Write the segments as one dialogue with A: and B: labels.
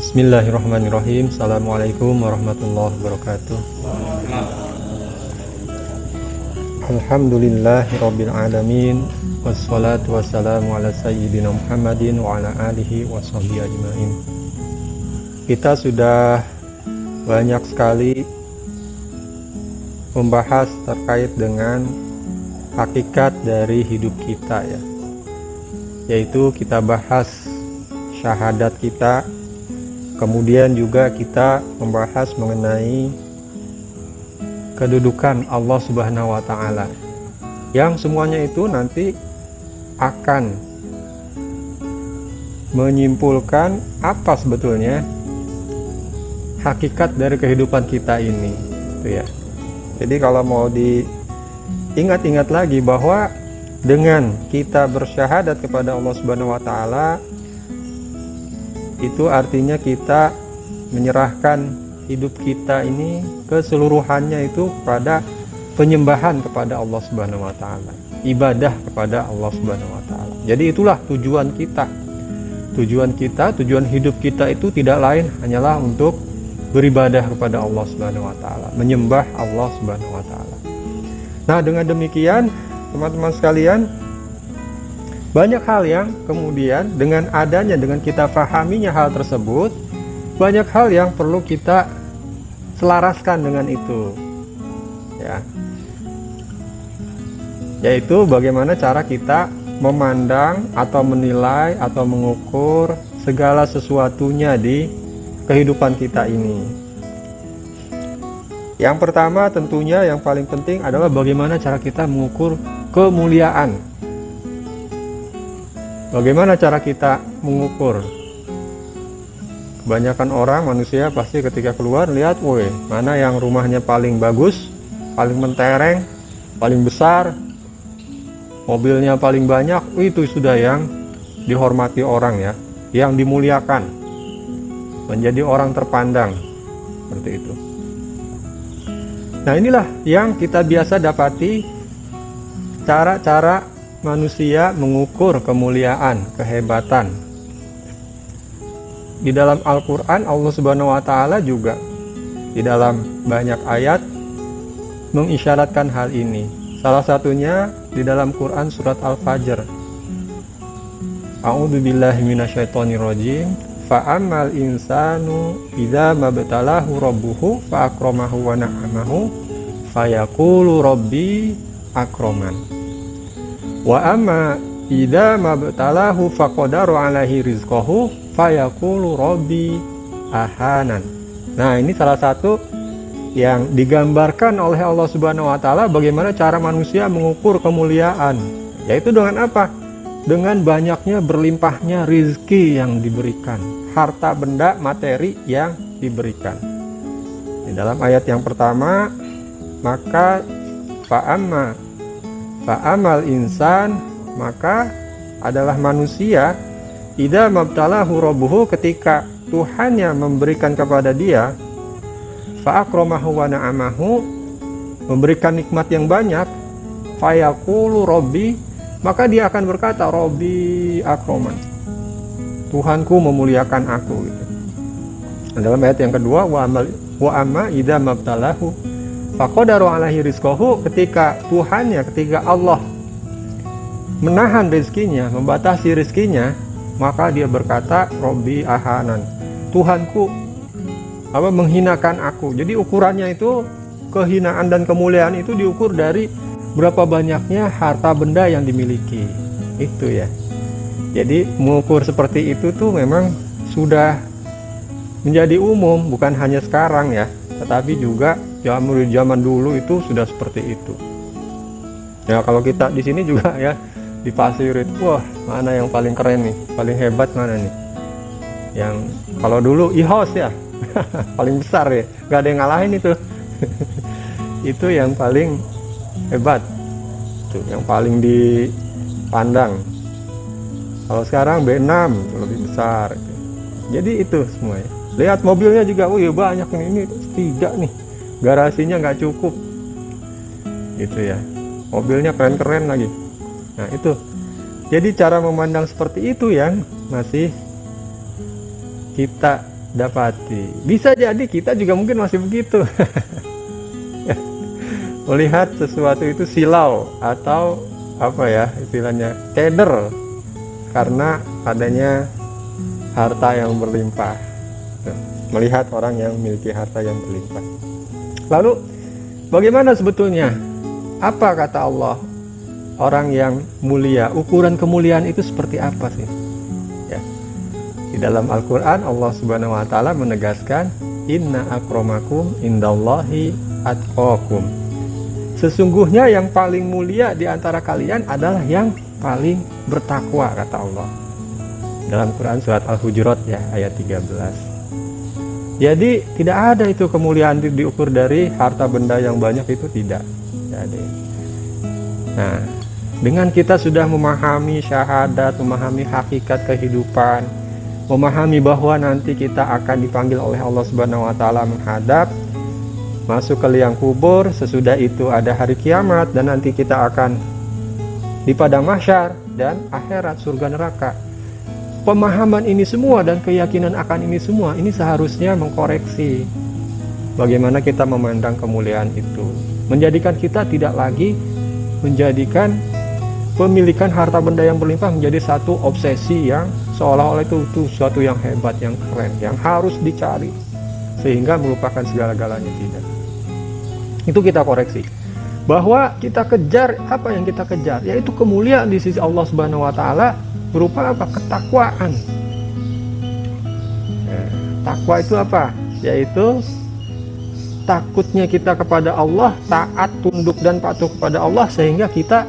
A: Bismillahirrahmanirrahim. Assalamualaikum warahmatullahi wabarakatuh. Alhamdulillahirabbil alamin. Wassalatu wassalamu ala sayyidina Muhammadin wa ala alihi washabbihi ajmain. Kita sudah banyak sekali membahas terkait dengan hakikat dari hidup kita ya. Yaitu kita bahas syahadat kita. Kemudian juga kita membahas mengenai kedudukan Allah Subhanahu wa Ta'ala, yang semuanya itu nanti akan menyimpulkan apa sebetulnya hakikat dari kehidupan kita ini, gitu ya. Jadi kalau mau diingat-ingat lagi bahwa dengan kita bersyahadat kepada Allah Subhanahu wa Ta'ala, itu artinya kita menyerahkan hidup kita ini keseluruhannya itu pada penyembahan kepada Allah Subhanahu wa Ta'ala, ibadah kepada Allah Subhanahu wa Ta'ala. Jadi itulah tujuan kita. Tujuan hidup kita itu tidak lain hanyalah untuk beribadah kepada Allah Subhanahu wa Ta'ala, menyembah Allah Subhanahu wa Ta'ala. Nah, dengan demikian teman-teman sekalian, banyak hal yang kemudian dengan kita pahaminya hal tersebut, banyak hal yang perlu kita selaraskan dengan itu ya. Yaitu bagaimana cara kita memandang atau menilai atau mengukur segala sesuatunya di kehidupan kita ini. Yang pertama tentunya yang paling penting adalah bagaimana cara kita mengukur kemuliaan. Bagaimana cara kita mengukur? Kebanyakan orang manusia pasti ketika keluar lihat, woi, mana yang rumahnya paling bagus, paling mentereng, paling besar, mobilnya paling banyak, itu sudah yang dihormati orang ya, yang dimuliakan, menjadi orang terpandang, seperti itu. Nah, inilah yang kita biasa dapati cara-cara manusia mengukur kemuliaan, kehebatan. Di dalam Al-Quran, Allah Subhanahu wa Ta'ala juga di dalam banyak ayat mengisyaratkan hal ini. Salah satunya di dalam Quran surat Al-Fajr. A'udzu billahi minasyaitonir rajim. Fa'ammal insanu idza mabtalahu rabbuhu fa'akramahu wa na'amahu fayaqulu rabbi akraman. Wa amma idza mabtalahu faqadara alaihi rizqahu fayaqulu rabbi ahanan. Nah, ini salah satu yang digambarkan oleh Allah Subhanahu wa Ta'ala bagaimana cara manusia mengukur kemuliaan, yaitu dengan apa? Dengan banyaknya berlimpahnya rizki yang diberikan, harta benda materi yang diberikan. Di dalam ayat yang pertama, maka fa'amal insan, maka adalah manusia, idza mabtalahu rabbuhu, ketika Tuhannya memberikan kepada dia, fa'akramahu wa na'amahu, memberikan nikmat yang banyak, fayaqulu rabbi, maka dia akan berkata rabbi akraman, Tuhanku memuliakan aku gitu. Dalam ayat yang kedua, wa amma idza mabtalahu faqadaru alaihi rizqahu, ketika Allah menahan rezekinya, membatasi rezekinya, maka dia berkata Robbi ahanan, Tuhanku menghinakan aku. Jadi ukurannya itu, kehinaan dan kemuliaan itu diukur dari berapa banyaknya harta benda yang dimiliki. Itu ya. Jadi mengukur seperti itu tuh memang sudah menjadi umum, bukan hanya sekarang ya, tetapi juga zaman dulu itu sudah seperti itu. Ya, kalau kita di sini juga ya dipasirin, wah, mana yang paling keren nih, paling hebat mana nih? Yang kalau dulu IHOS ya, paling besar ya, nggak ada yang ngalahin itu. Itu yang paling hebat, itu yang paling dipandang. Kalau sekarang B6 lebih besar. Jadi itu semuanya. Lihat mobilnya juga, wih banyak ini tidak nih, garasinya nggak cukup, gitu ya. Mobilnya keren-keren lagi. Nah itu. Jadi cara memandang seperti itu yang masih kita dapati. Bisa jadi kita juga mungkin masih begitu. Melihat sesuatu itu silau atau apa ya istilahnya, keder karena adanya harta yang berlimpah. Melihat orang yang memiliki harta yang berlimpah. Lalu bagaimana sebetulnya? Apa kata Allah? Orang yang mulia, ukuran kemuliaan itu seperti apa sih? Ya. Di dalam Al-Quran Allah Subhanahu Wa Taala menegaskan, Inna akramakum indallahi atqakum. Sesungguhnya yang paling mulia di antara kalian adalah yang paling bertakwa, kata Allah. Dalam Quran surat Al-Hujurat ya ayat 13. Jadi tidak ada itu kemuliaan diukur dari harta benda yang banyak, itu tidak. Jadi, nah, dengan kita sudah memahami syahadat, memahami hakikat kehidupan, memahami bahwa nanti kita akan dipanggil oleh Allah Subhanahu Wa Taala menghadap, masuk ke liang kubur, sesudah itu ada hari kiamat, dan nanti kita akan di padang mahsyar dan akhirat, surga neraka. Pemahaman ini semua dan keyakinan akan ini semua, ini seharusnya mengkoreksi bagaimana kita memandang kemuliaan itu, menjadikan kita tidak lagi menjadikan pemilikan harta benda yang berlimpah menjadi satu obsesi yang seolah-olah itu sesuatu yang hebat, yang keren, yang harus dicari sehingga melupakan segala-galanya. Tidak. Itu kita koreksi, bahwa kita kejar apa yang kita kejar, yaitu kemuliaan di sisi Allah Subhanahu Wa Taala berupa apa? Ketakwaan. Takwa itu apa? Yaitu takutnya kita kepada Allah, taat, tunduk dan patuh kepada Allah, sehingga kita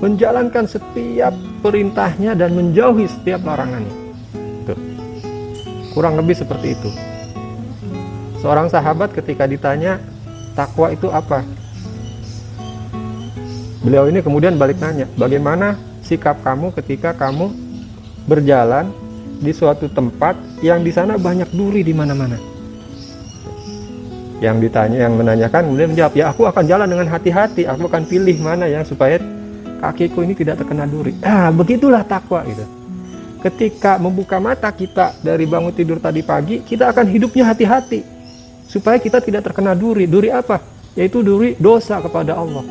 A: menjalankan setiap perintahnya dan menjauhi setiap larangannya. Tuh. Kurang lebih seperti itu. Seorang sahabat ketika ditanya takwa itu apa, beliau ini kemudian balik nanya, bagaimana sikap kamu ketika kamu berjalan di suatu tempat yang di sana banyak duri di mana-mana? Yang ditanya, yang menanyakan kemudian menjawab, ya aku akan jalan dengan hati-hati, aku akan pilih mana yang supaya kakiku ini tidak terkena duri. Begitulah takwa itu. Ketika membuka mata kita dari bangun tidur tadi pagi, kita akan hidupnya hati-hati supaya kita tidak terkena duri. Duri apa? Yaitu duri dosa kepada Allah.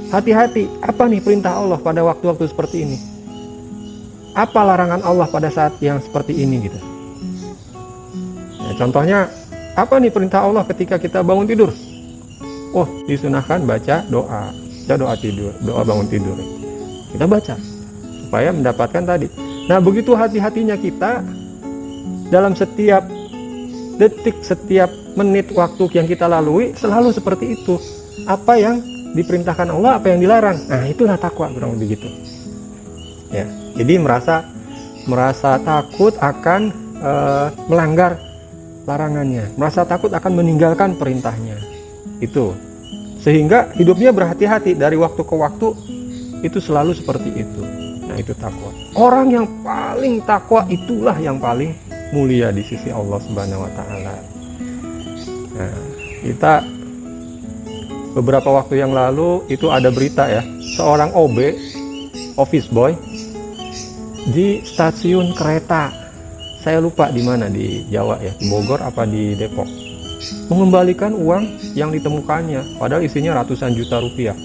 A: Hati-hati, apa nih perintah Allah pada waktu-waktu seperti ini? Apa larangan Allah pada saat yang seperti ini gitu? Nah, contohnya, apa nih perintah Allah ketika kita bangun tidur? Oh, disunahkan baca doa. Baca doa tidur, doa bangun tidur. Kita baca, supaya mendapatkan tadi. Nah, begitu hati-hatinya kita, dalam setiap detik, setiap menit waktu yang kita lalui, selalu seperti itu. Apa yang diperintahkan Allah, apa yang dilarang. Nah, itulah takwa, kurang lebih gitu. Ya, jadi merasa takut akan melanggar larangannya, merasa takut akan meninggalkan perintahnya. Itu. Sehingga hidupnya berhati-hati dari waktu ke waktu, itu selalu seperti itu. Nah, itu takwa. Orang yang paling takwa itulah yang paling mulia di sisi Allah Subhanahu Wa Taala. Nah, kita beberapa waktu yang lalu itu ada berita ya, seorang OB, office boy, di stasiun kereta, saya lupa di mana, di Jawa ya, di Bogor apa di Depok, mengembalikan uang yang ditemukannya, padahal isinya ratusan juta rupiah.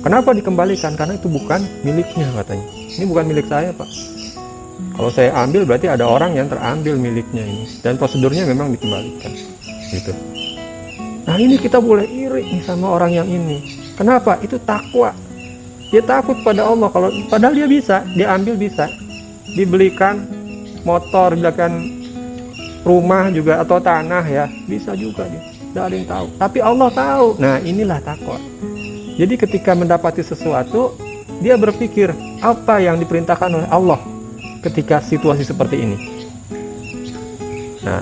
A: Kenapa dikembalikan? Karena itu bukan miliknya katanya. Ini bukan milik saya, Pak. Kalau saya ambil berarti ada orang yang terambil miliknya ini, dan prosedurnya memang dikembalikan. Gitu. Nah, ini kita boleh iri nih sama orang yang ini. Kenapa? Itu takwa. Dia takut pada Allah. Kalau padahal dia bisa, dia ambil bisa. Dibelikan motor, dibelikan rumah juga atau tanah ya, bisa juga dia. Tidak ada yang tahu. Tapi Allah tahu. Nah, inilah takwa. Jadi ketika mendapati sesuatu, dia berpikir apa yang diperintahkan oleh Allah ketika situasi seperti ini. Nah,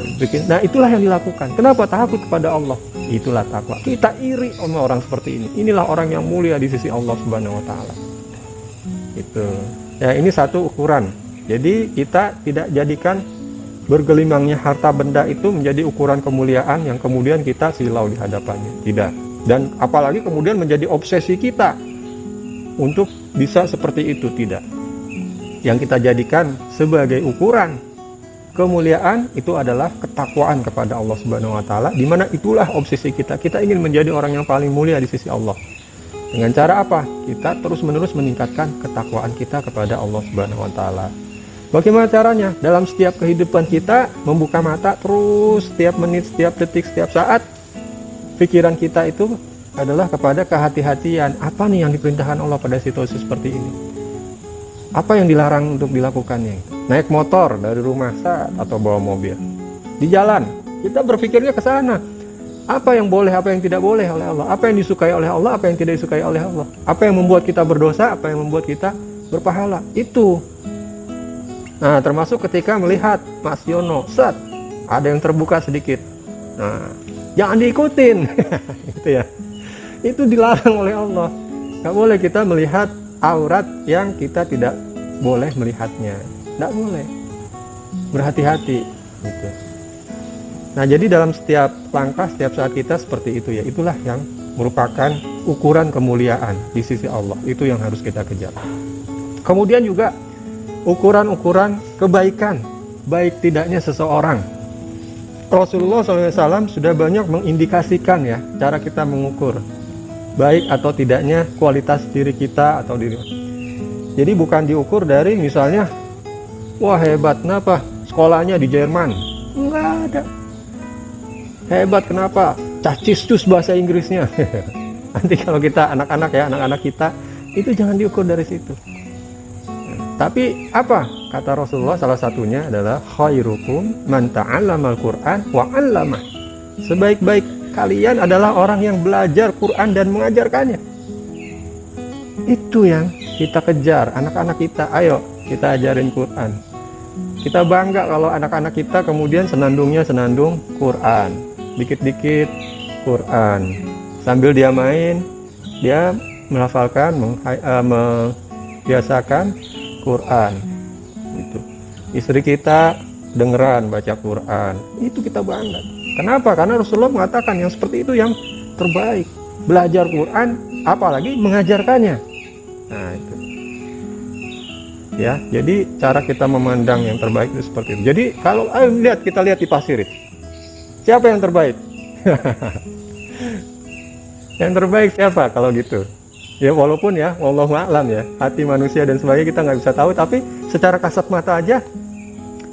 A: itulah yang dilakukan. Kenapa? Takut kepada Allah. Itulah takwa. Kita iri sama orang seperti ini. Inilah orang yang mulia di sisi Allah Subhanahu Wa Taala. Itu. Ya, ini satu ukuran. Jadi kita tidak jadikan bergelimangnya harta benda itu menjadi ukuran kemuliaan yang kemudian kita silau di hadapannya. Tidak. Dan apalagi kemudian menjadi obsesi kita untuk bisa seperti itu. Tidak. Yang kita jadikan sebagai ukuran kemuliaan itu adalah ketakwaan kepada Allah Subhanahu wa taala, di mana itulah obsesi kita. Kita ingin menjadi orang yang paling mulia di sisi Allah. Dengan cara apa? Kita terus-menerus meningkatkan ketakwaan kita kepada Allah Subhanahu wa taala. Bagaimana caranya? Dalam setiap kehidupan kita membuka mata terus, setiap menit, setiap detik, setiap saat pikiran kita itu adalah kepada kehati-hatian. Apa nih yang diperintahkan Allah pada situasi seperti ini? Apa yang dilarang untuk dilakukannya? Naik motor dari rumah atau bawa mobil. Di jalan, kita berpikirnya ke sana. Apa yang boleh, apa yang tidak boleh oleh Allah? Apa yang disukai oleh Allah, apa yang tidak disukai oleh Allah? Apa yang membuat kita berdosa, apa yang membuat kita berpahala? Itu. Nah, termasuk ketika melihat Mas Yono, ada yang terbuka sedikit. Nah, jangan diikutin. Gitu ya. Itu dilarang oleh Allah. Nggak boleh kita melihat aurat yang kita tidak boleh melihatnya. Nggak boleh. Berhati-hati. Gitu. Nah, jadi dalam setiap langkah, setiap saat kita seperti itu ya. Itulah yang merupakan ukuran kemuliaan di sisi Allah. Itu yang harus kita kejar. Kemudian juga ukuran-ukuran kebaikan, baik tidaknya seseorang. Rasulullah SAW sudah banyak mengindikasikan ya cara kita mengukur baik atau tidaknya kualitas diri kita atau diri. Jadi bukan diukur dari misalnya, wah hebat kenapa sekolahnya di Jerman, enggak ada. Hebat kenapa cacistus bahasa Inggrisnya. Nanti kalau kita anak-anak ya, anak-anak kita itu jangan diukur dari situ. Tapi apa kata Rasulullah, salah satunya adalah khairukum man ta'allamal Qur'an wa 'allamah. Sebaik-baik kalian adalah orang yang belajar Quran dan mengajarkannya. Itu yang kita kejar, anak-anak kita. Ayo kita ajarin Quran. Kita bangga kalau anak-anak kita kemudian senandungnya senandung Quran, dikit-dikit Quran. Sambil dia main, dia melafalkan, membiasakan Quran. Itu. Istri kita dengeran baca Quran. Itu kita bangga. Kenapa? Karena Rasulullah mengatakan yang seperti itu yang terbaik. Belajar Quran, apalagi mengajarkannya. Nah, itu. Ya, jadi cara kita memandang yang terbaik itu seperti itu. Jadi kalau kita lihat di Pasir. Siapa yang terbaik? Yang terbaik siapa kalau gitu? Ya walaupun ya, wallahu a'lam ya, hati manusia dan sebagainya kita nggak bisa tahu, tapi secara kasat mata aja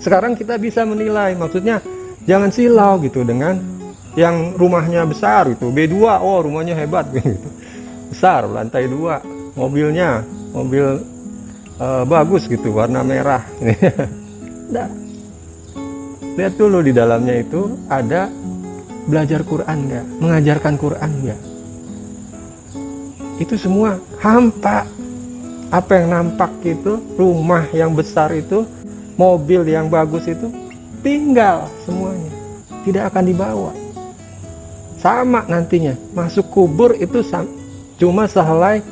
A: sekarang kita bisa menilai. Maksudnya jangan silau gitu dengan yang rumahnya besar gitu, B2, oh rumahnya hebat gitu, besar, lantai 2, mobilnya mobil bagus gitu, warna merah. Nah, lihat dulu di dalamnya itu ada belajar Quran nggak, mengajarkan Quran nggak. Itu semua hampa. Apa yang nampak itu, rumah yang besar itu, mobil yang bagus itu, tinggal semuanya, tidak akan dibawa. Sama nantinya, masuk kubur itu cuma sehelai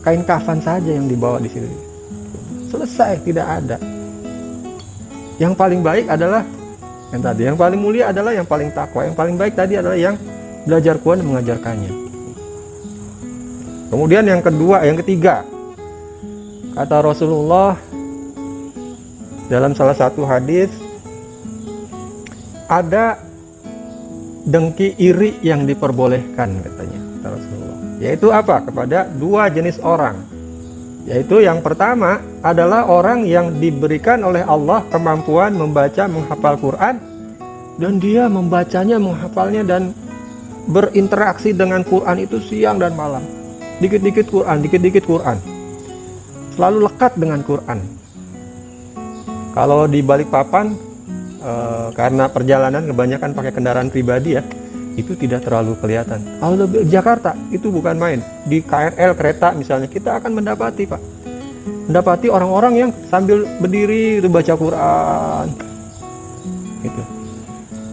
A: kain kafan saja yang dibawa di sini. Selesai, tidak ada. Yang paling baik adalah yang tadi, yang paling mulia adalah yang paling takwa, yang paling baik tadi adalah yang belajar Quran dan mengajarkannya. Kemudian yang kedua, yang ketiga, kata Rasulullah dalam salah satu hadis, ada dengki iri yang diperbolehkan katanya kata Rasulullah. Yaitu apa? Kepada dua jenis orang. Yaitu yang pertama adalah orang yang diberikan oleh Allah kemampuan membaca, menghafal Quran, dan dia membacanya, menghafalnya dan berinteraksi dengan Quran itu siang dan malam. Dikit-dikit Quran, dikit-dikit Quran. Selalu lekat dengan Quran. Kalau di Balikpapan, karena perjalanan kebanyakan pakai kendaraan pribadi ya, itu tidak terlalu kelihatan. Kalau di Jakarta, itu bukan main. Di KRL, kereta misalnya, kita akan mendapati orang-orang yang sambil berdiri itu baca Quran. Gitu.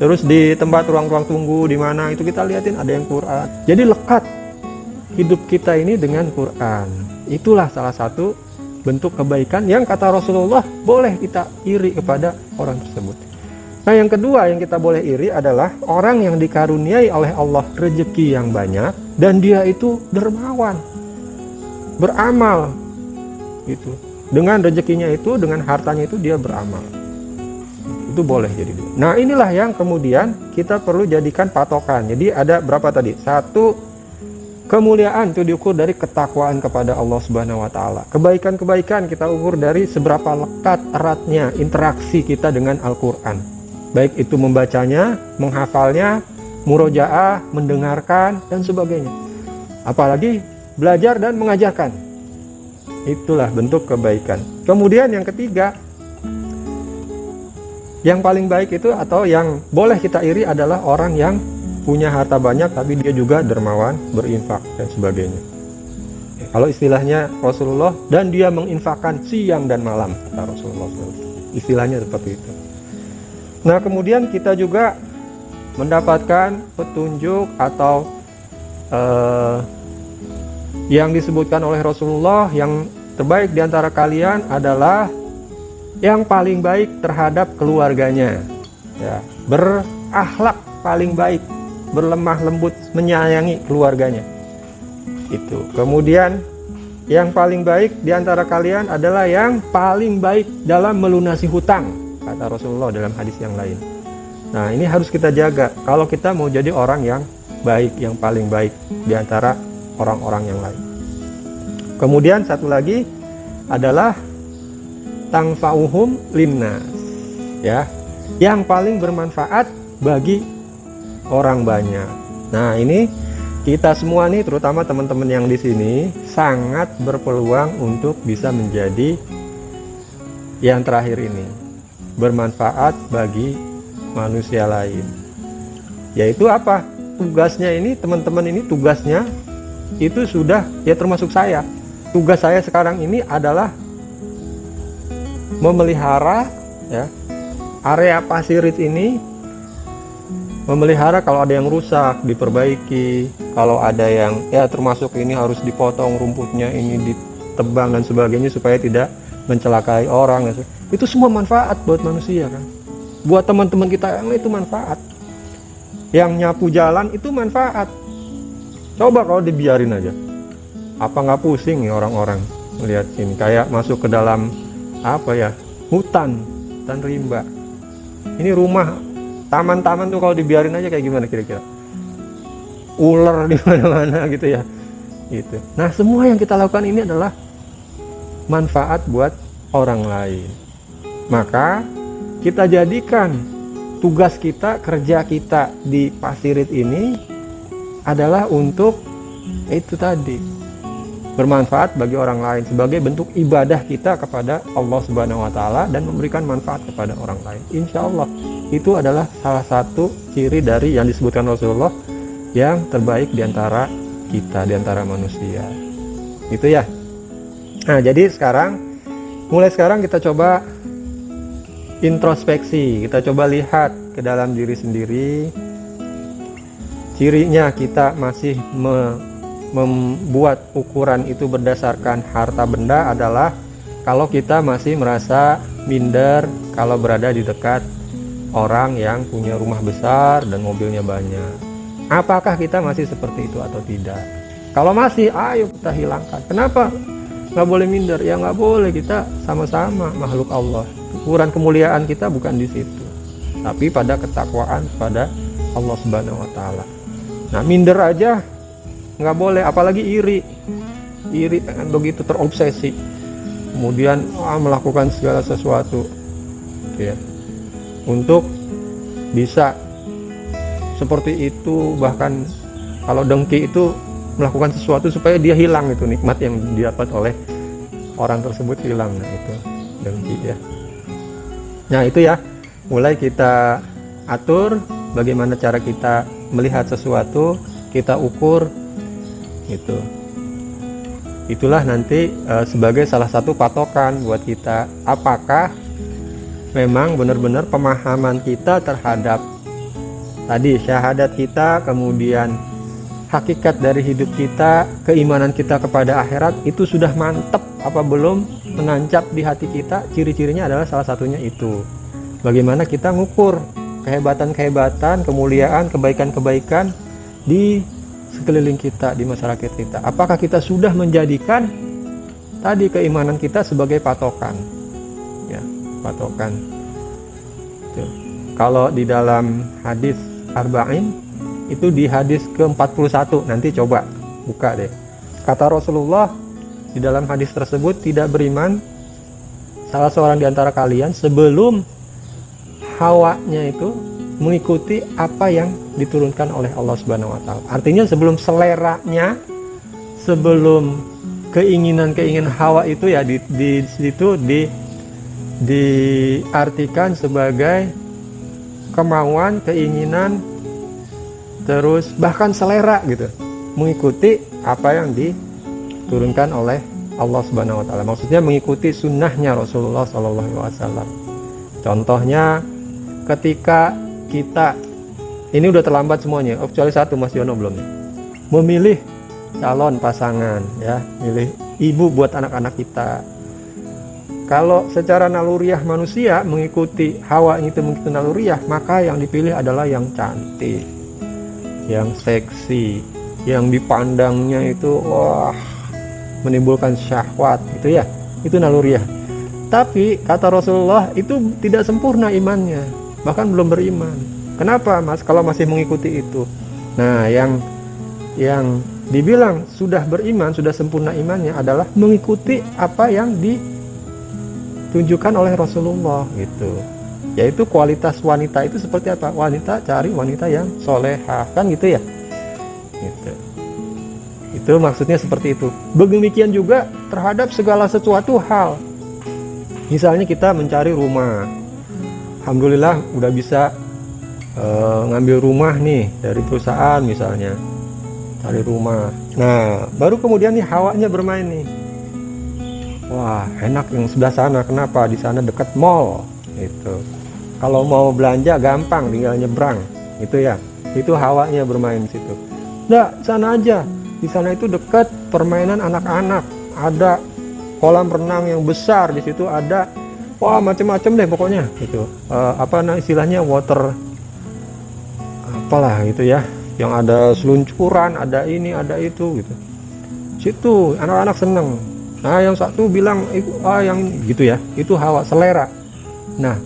A: Terus di tempat ruang-ruang tunggu, di mana itu kita lihatin ada yang Quran. Jadi lekat hidup kita ini dengan Quran. Itulah salah satu bentuk kebaikan yang kata Rasulullah boleh kita iri kepada orang tersebut. Nah, yang kedua yang kita boleh iri adalah orang yang dikaruniai oleh Allah rezeki yang banyak dan dia itu dermawan, beramal gitu. Dengan rezekinya itu, dengan hartanya itu dia beramal. itu boleh jadi 2. Nah, inilah yang kemudian kita perlu jadikan patokan. Jadi ada berapa tadi? 1, kemuliaan itu diukur dari ketakwaan kepada Allah Subhanahu wa taala. Kebaikan-kebaikan kita ukur dari seberapa lekat eratnya interaksi kita dengan Al-Qur'an. Baik itu membacanya, menghafalnya, murojaah, mendengarkan dan sebagainya. Apalagi belajar dan mengajarkan. Itulah bentuk kebaikan. Kemudian yang ketiga, yang paling baik itu atau yang boleh kita iri adalah orang yang punya harta banyak tapi dia juga dermawan, berinfak dan sebagainya. Kalau istilahnya Rasulullah, dan dia menginfakkan siang dan malam, kata Rasulullah SAW. Istilahnya seperti itu. Nah, kemudian kita juga mendapatkan petunjuk atau yang disebutkan oleh Rasulullah, yang terbaik di antara kalian adalah yang paling baik terhadap keluarganya, ya, berakhlak paling baik, berlemah lembut, menyayangi keluarganya. Itu. Kemudian yang paling baik di antara kalian adalah yang paling baik dalam melunasi hutang, kata Rasulullah dalam hadis yang lain. Nah, ini harus kita jaga kalau kita mau jadi orang yang baik, yang paling baik di antara orang-orang yang lain. Kemudian satu lagi adalah tangfa'uhum linnas, ya, yang paling bermanfaat bagi orang banyak. Nah, ini kita semua nih, terutama teman-teman yang di sini, sangat berpeluang untuk bisa menjadi yang terakhir ini, bermanfaat bagi manusia lain. Yaitu apa? Tugasnya ini, teman-teman ini tugasnya itu sudah, ya termasuk saya. Tugas saya sekarang ini adalah memelihara, ya, area Pasirit ini, memelihara. Kalau ada yang rusak diperbaiki, kalau ada yang, ya termasuk ini harus dipotong rumputnya, ini ditebang dan sebagainya supaya tidak mencelakai orang. Itu semua manfaat buat manusia kan. Buat teman-teman kita yang itu manfaat. Yang nyapu jalan itu manfaat. Coba kalau dibiarin aja, apa nggak pusing nih orang-orang melihat ini, kayak masuk ke dalam apa ya, hutan dan rimba. Ini rumah, taman-taman tuh kalau dibiarin aja kayak gimana kira-kira? Ular di mana-mana gitu ya. Gitu. Nah, semua yang kita lakukan ini adalah manfaat buat orang lain. Maka kita jadikan tugas kita, kerja kita di Pasirit ini adalah untuk itu tadi, bermanfaat bagi orang lain sebagai bentuk ibadah kita kepada Allah Subhanahu wa taala dan memberikan manfaat kepada orang lain. Insya Allah itu adalah salah satu ciri dari yang disebutkan Rasulullah yang terbaik di antara kita, di antara manusia. Itu ya. Nah, jadi mulai sekarang kita coba introspeksi, kita coba lihat ke dalam diri sendiri. Cirinya kita masih membuat ukuran itu berdasarkan harta benda adalah kalau kita masih merasa minder kalau berada di dekat orang yang punya rumah besar dan mobilnya banyak. Apakah kita masih seperti itu atau tidak? Kalau masih, ayo kita hilangkan. Kenapa nggak boleh minder? Ya nggak boleh, kita sama-sama makhluk Allah. Ukuran kemuliaan kita bukan di situ, tapi pada ketakwaan pada Allah Subhanahu wa taala. Nah, minder aja nggak boleh, apalagi iri dengan begitu terobsesi, kemudian melakukan segala sesuatu, ya, untuk bisa seperti itu. Bahkan kalau dengki itu melakukan sesuatu supaya dia hilang, itu nikmat yang didapat oleh orang tersebut hilang. Nah, itu dengki ya. Nah, itu ya, mulai kita atur bagaimana cara kita melihat sesuatu, kita ukur itu. Itulah nanti sebagai salah satu patokan buat kita, apakah memang benar-benar pemahaman kita terhadap tadi syahadat kita, kemudian hakikat dari hidup kita, keimanan kita kepada akhirat itu sudah mantap apa belum menancap di hati kita. Ciri-cirinya adalah salah satunya itu, bagaimana kita ngukur kehebatan-kehebatan, kemuliaan, kebaikan-kebaikan di sekeliling kita, di masyarakat kita. Apakah kita sudah menjadikan tadi keimanan kita sebagai patokan, ya, patokan. gitu. Kalau di dalam hadis Arba'in itu di hadis ke-41, nanti coba buka deh. Kata Rasulullah di dalam hadis tersebut, tidak beriman salah seorang di antara kalian sebelum hawanya itu mengikuti apa yang diturunkan oleh Allah Subhanahu wa taala. Artinya sebelum seleranya, sebelum keinginan hawa itu ya di situ diartikan sebagai kemauan, keinginan, terus bahkan selera gitu, mengikuti apa yang diturunkan oleh Allah Subhanahu wa taala. Maksudnya mengikuti sunnahnya Rasulullah SAW. Contohnya ketika kita ini udah terlambat semuanya, kecuali satu, Mas Yono belum nih, memilih calon pasangan ya, milih ibu buat anak-anak kita. Kalau secara naluriah manusia mengikuti hawa itu, mengikuti naluriah, maka yang dipilih adalah yang cantik, yang seksi, yang dipandangnya itu wah menimbulkan syahwat gitu ya, itu naluriah. Tapi kata Rasulullah itu tidak sempurna imannya, bahkan belum beriman. Kenapa Mas kalau masih mengikuti itu? Nah, yang dibilang sudah beriman, sudah sempurna imannya adalah mengikuti apa yang ditunjukkan oleh Rasulullah gitu. Yaitu kualitas wanita itu seperti apa? Wanita, cari wanita yang solehah, kan gitu ya. Gitu. Itu maksudnya seperti itu. Demikian juga terhadap segala sesuatu hal. Misalnya kita mencari rumah, alhamdulillah udah bisa ngambil rumah nih dari perusahaan misalnya, cari rumah. Nah, baru kemudian nih hawanya bermain nih. Wah, enak yang sebelah sana. Kenapa? Di sana dekat mall. Itu. Kalau mau belanja gampang, tinggal nyebrang. Itu ya. Itu hawanya bermain di situ. Nah, sana aja. Di sana itu dekat permainan anak-anak. Ada kolam renang yang besar di situ, ada wah macam-macam deh pokoknya. Itu istilahnya water apalah gitu ya, yang ada seluncuran, ada ini, ada itu gitu. Situ anak-anak seneng. Nah, yang satu bilang yang gitu ya, itu hawa, selera. Nah,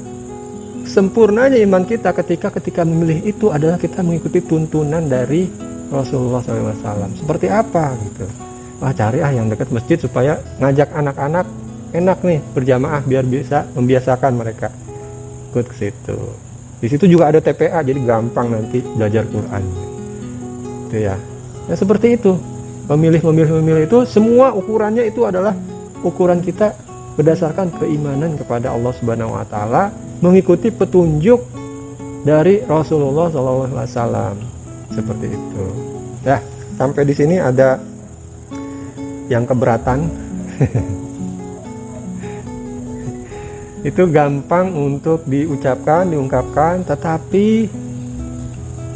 A: sempurnanya iman kita ketika memilih itu adalah kita mengikuti tuntunan dari Rasulullah SAW. Seperti apa gitu? Wah, cari yang dekat masjid supaya ngajak anak-anak enak nih berjamaah biar bisa membiasakan mereka ikut ke situ. Di situ juga ada TPA, jadi gampang nanti belajar Quran. Itu ya. Ya seperti itu. Memilih itu semua ukurannya itu adalah ukuran kita berdasarkan keimanan kepada Allah Subhanahu wa taala, mengikuti petunjuk dari Rasulullah SAW. Seperti itu. Ya, sampai di sini ada yang keberatan. Itu gampang untuk diucapkan, diungkapkan, tetapi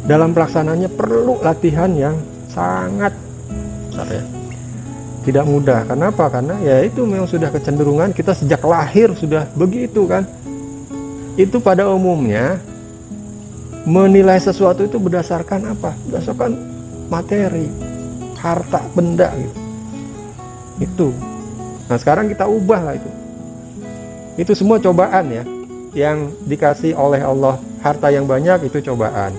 A: dalam pelaksanaannya perlu latihan yang sangat tidak mudah. Kenapa? Karena ya itu memang sudah kecenderungan kita sejak lahir sudah begitu kan. Itu pada umumnya menilai sesuatu itu berdasarkan apa? Berdasarkan materi, harta, benda gitu. Itu. Nah, sekarang kita ubah lah itu. Itu semua cobaan ya. Yang dikasih oleh Allah harta yang banyak itu cobaan.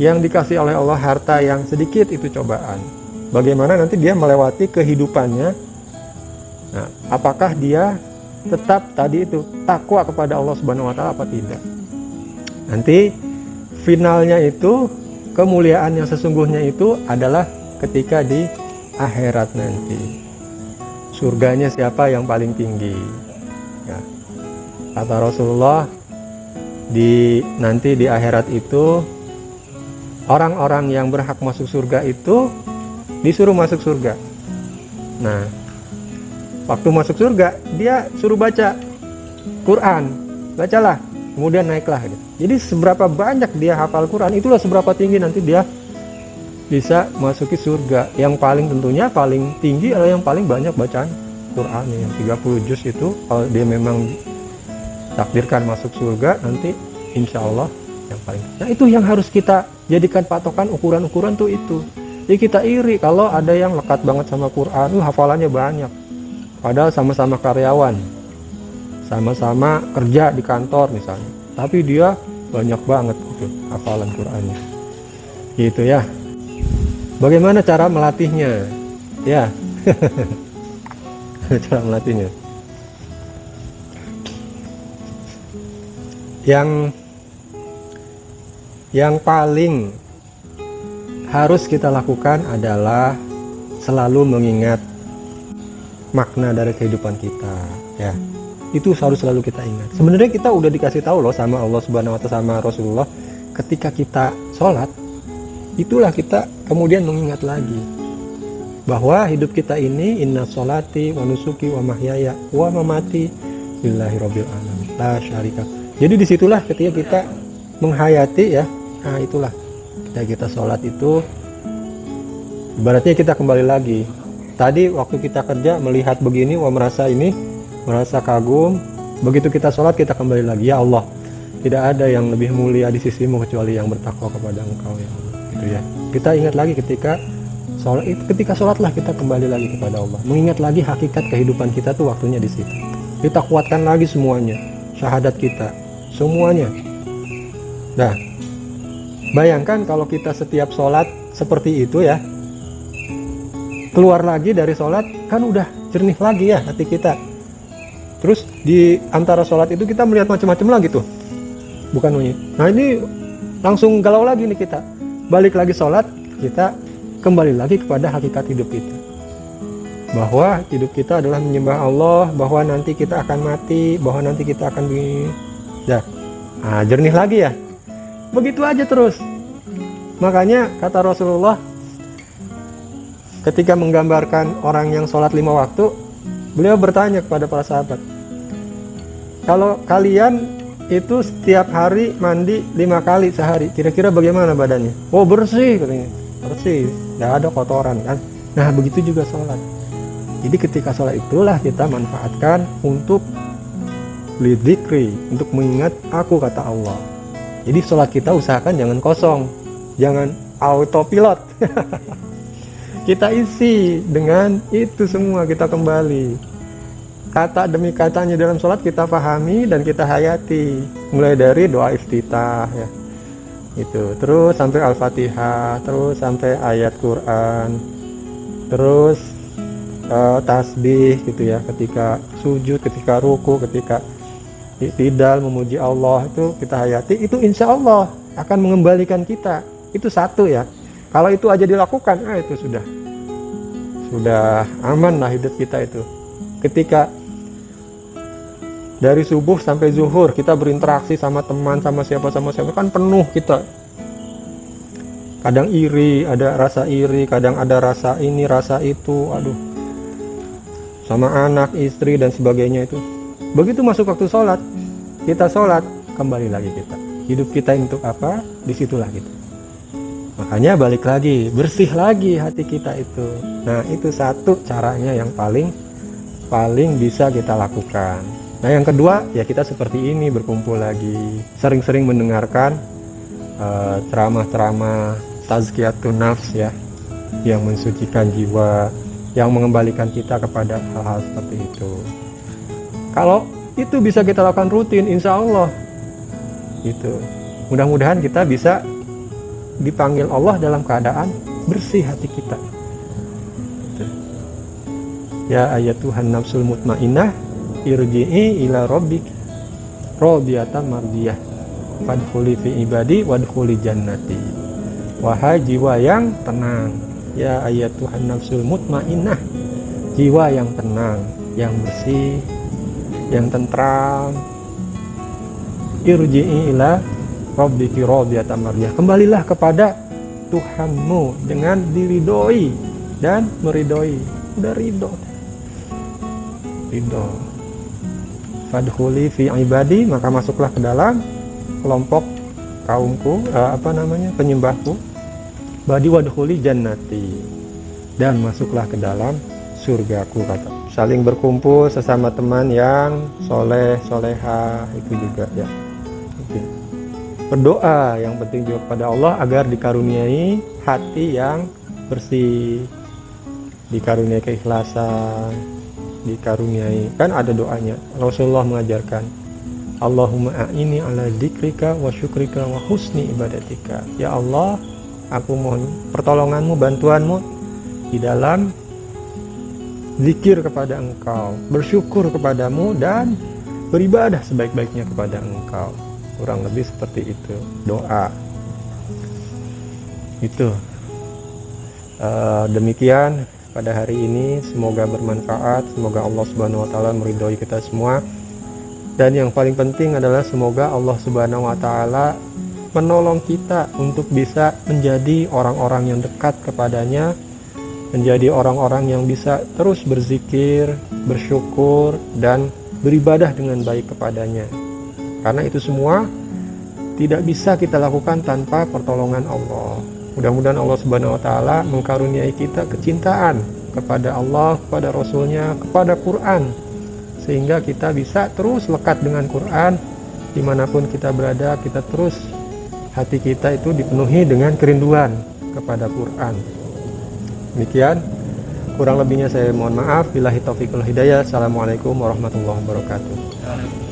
A: Yang dikasih oleh Allah harta yang sedikit itu cobaan. Bagaimana nanti dia melewati kehidupannya. Nah, apakah dia tetap tadi itu takwa kepada Allah Subhanahu wa taala apa tidak? Nanti finalnya itu, kemuliaan yang sesungguhnya itu adalah ketika di akhirat nanti. Surganya siapa yang paling tinggi? Ya. Kata Rasulullah, nanti di akhirat itu orang-orang yang berhak masuk surga itu disuruh masuk surga. Nah, waktu masuk surga dia suruh baca Quran, bacalah, kemudian naiklah. Jadi seberapa banyak dia hafal Quran, itulah seberapa tinggi nanti dia bisa masuki surga. Yang paling tentunya paling tinggi adalah yang paling banyak bacaan Quran, yang 30 juz itu. Kalau dia memang takdirkan masuk surga nanti insya Allah yang paling. Nah, itu yang harus kita jadikan patokan, ukuran-ukuran tuh itu. Jadi kita iri kalau ada yang lekat banget sama Quran, hafalannya banyak, padahal sama-sama karyawan, sama-sama kerja di kantor misalnya, tapi dia banyak banget gitu hafalan Qur'annya. Gitu ya. Bagaimana cara melatihnya? Ya. Cara melatihnya. Yang paling harus kita lakukan adalah selalu mengingat makna dari kehidupan kita, ya. Itu harus selalu kita ingat. Sebenarnya kita udah dikasih tahu loh sama Allah Subhanahu wa Ta'ala, sama Rasulullah, ketika kita sholat, itulah kita kemudian mengingat lagi bahwa hidup kita ini inna sholati wa nusuki wa mahyaya wa mamati lillahi rabbil alamin la syarika. Jadi disitulah ketika kita menghayati, ya. Nah itulah ketika kita sholat itu ibaratnya kita kembali lagi. Tadi waktu kita kerja melihat begini, wah merasa ini, merasa kagum. Begitu kita sholat kita kembali lagi, ya Allah, tidak ada yang lebih mulia di sisimu kecuali yang bertakwa kepada Engkau, ya Allah. Gitu ya. Kita ingat lagi ketika sholatlah kita kembali lagi kepada Allah. Mengingat lagi hakikat kehidupan kita tuh waktunya di situ. Kita kuatkan lagi semuanya, syahadat kita, semuanya. Nah, bayangkan kalau kita setiap sholat seperti itu, ya. Keluar lagi dari sholat kan udah jernih lagi ya hati kita. Terus di antara sholat itu kita melihat macam-macam lagi tuh, bukan monyet. Nah ini langsung galau lagi nih kita. Balik lagi sholat, kita kembali lagi kepada hakikat hidup kita, bahwa hidup kita adalah menyembah Allah, bahwa nanti kita akan mati, bahwa nanti kita akan ya. Nah, jernih lagi ya. Begitu aja terus. Makanya kata Rasulullah ketika menggambarkan orang yang sholat 5 waktu, beliau bertanya kepada para sahabat, kalau kalian itu setiap hari mandi 5 kali sehari, kira-kira bagaimana badannya? Oh bersih katanya, bersih, tidak ada kotoran kan. Nah begitu juga sholat. Jadi ketika sholat itulah kita manfaatkan untuk lidzikri, untuk mengingat aku, kata Allah. Jadi sholat kita usahakan jangan kosong, jangan autopilot. Kita isi dengan itu semua, kita kembali. Kata demi katanya dalam sholat kita pahami dan kita hayati. Mulai dari doa iftitah, ya. Itu. Terus sampai Al-Fatihah, terus sampai ayat Quran. Terus tasbih gitu ya, ketika sujud, ketika ruku, ketika i'tidal memuji Allah, itu kita hayati. Itu insya Allah akan mengembalikan kita. Itu satu ya. Kalau itu aja dilakukan, itu sudah aman lah hidup kita itu. Ketika dari subuh sampai zuhur kita berinteraksi sama teman, sama siapa kan penuh kita. Kadang iri, ada rasa iri, kadang ada rasa ini, rasa itu, aduh. Sama anak, istri dan sebagainya itu. Begitu masuk waktu sholat, kita sholat, kembali lagi kita. Hidup kita untuk apa? Disitulah kita. Makanya balik lagi, bersih lagi hati kita itu. Nah itu satu caranya yang paling bisa kita lakukan. Nah yang kedua, ya kita seperti ini, berkumpul lagi, sering-sering mendengarkan ceramah-ceramah tazkiyatun nafs, ya, yang mensucikan jiwa, yang mengembalikan kita kepada hal-hal seperti itu. Kalau itu bisa kita lakukan rutin, insya Allah gitu. Mudah-mudahan kita bisa dipanggil Allah dalam keadaan bersih hati kita. Ya ayatuhan nafsul mutmainnah irji'i ila rabbik radiyatan mardiyah fadkhuli fi ibadi wadkhuli jannati. Wahai jiwa yang tenang, ya ayatuhan nafsul mutmainnah, jiwa yang tenang, yang bersih, yang tentram, irji'i ila rabbiki radiyatan mardiyah, kembalilah kepada Tuhanmu dengan diridhoi dan meridhoi. Udah ridho. Fadkhuli fi ibadi, maka masuklah ke dalam kelompok kaumku, penyembahku. Badi wadkhuli jannati, dan masuklah ke dalam surgaku, kata. Saling berkumpul sesama teman yang soleh, soleha, itu juga ya. Berdoa yang penting juga kepada Allah agar dikaruniai hati yang bersih, dikaruniai keikhlasan, dikaruniai, kan ada doanya. Rasulullah mengajarkan Allahumma a'ini ala dzikrika wa syukrika wa husni ibadatika. Ya Allah, aku mohon pertolonganmu, bantuanmu di dalam zikir kepada Engkau, bersyukur kepadamu, dan beribadah sebaik-baiknya kepada Engkau. Kurang lebih seperti itu doa itu. Demikian pada hari ini, semoga bermanfaat, semoga Allah Subhanahu wa taala meridhoi kita semua, dan yang paling penting adalah semoga Allah Subhanahu wa taala menolong kita untuk bisa menjadi orang-orang yang dekat kepadanya, menjadi orang-orang yang bisa terus berzikir, bersyukur, dan beribadah dengan baik kepadanya. Karena itu semua tidak bisa kita lakukan tanpa pertolongan Allah. Mudah-mudahan Allah Subhanahu wa taala mengkaruniai kita kecintaan kepada Allah, kepada Rasul-Nya, kepada Quran, sehingga kita bisa terus lekat dengan Quran. Dimanapun kita berada, kita terus, hati kita itu dipenuhi dengan kerinduan kepada Quran. Demikian, kurang lebihnya saya mohon maaf. Billahi taufiq wal hidayah. Assalamualaikum warahmatullahi wabarakatuh.